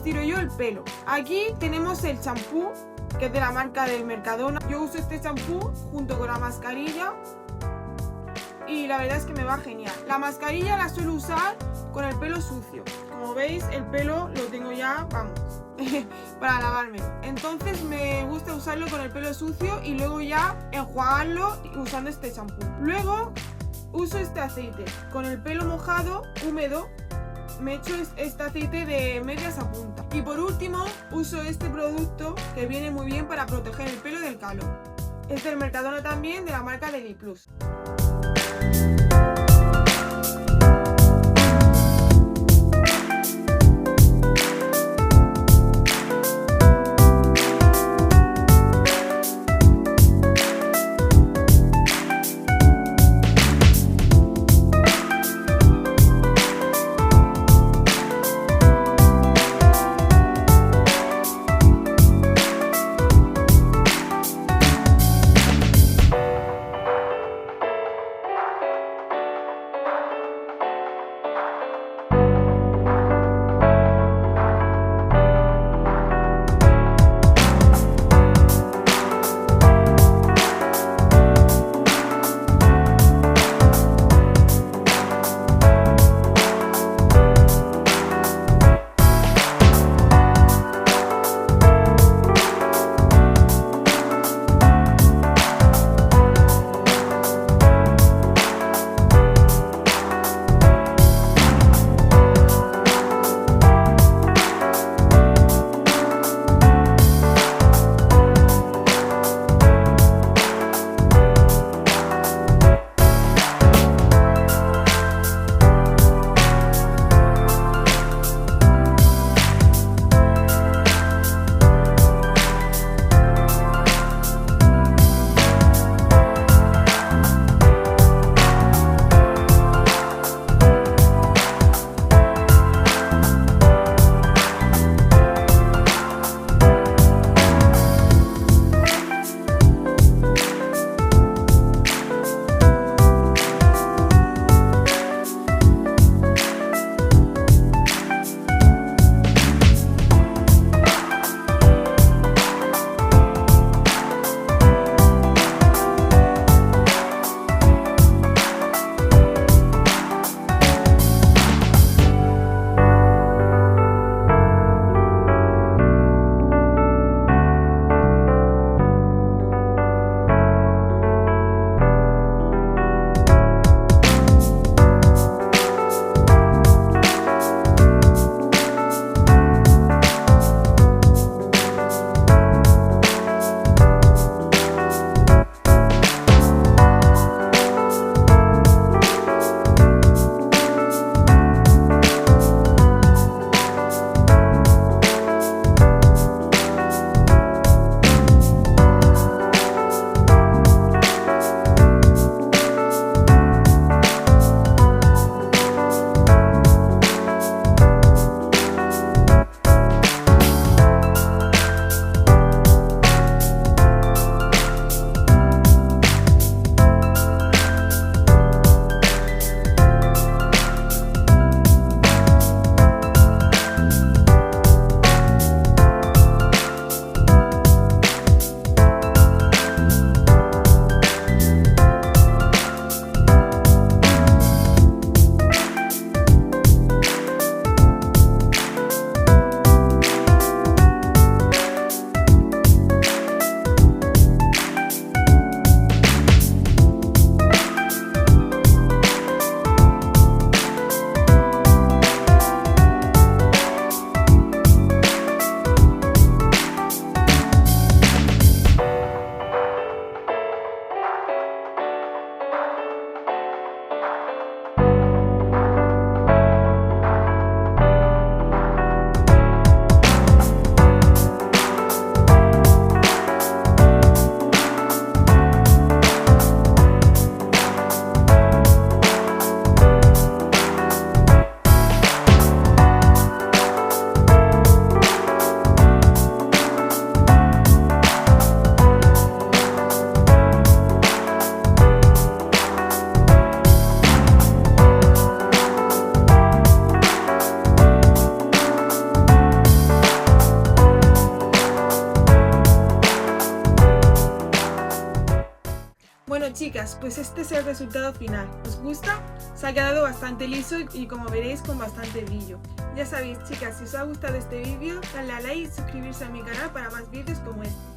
estiro yo el pelo. Aquí tenemos el champú, que es de la marca del Mercadona. Yo uso este champú junto con la mascarilla y la verdad es que me va genial. La mascarilla la suelo usar con el pelo sucio. Como veis, el pelo lo tengo ya, vamos, para lavármelo. Entonces me gusta usarlo con el pelo sucio y luego ya enjuagarlo usando este champú. Luego uso este aceite. Con el pelo mojado, húmedo, me echo este aceite de medias a punta. Y por último uso este producto que viene muy bien para proteger el pelo del calor. Es del Mercadona también, de la marca de Plus. Bueno chicas, pues este es el resultado final. ¿Os gusta? Se ha quedado bastante liso y como veréis con bastante brillo. Ya sabéis chicas, si os ha gustado este vídeo, dadle a like y suscribirse a mi canal para más vídeos como este.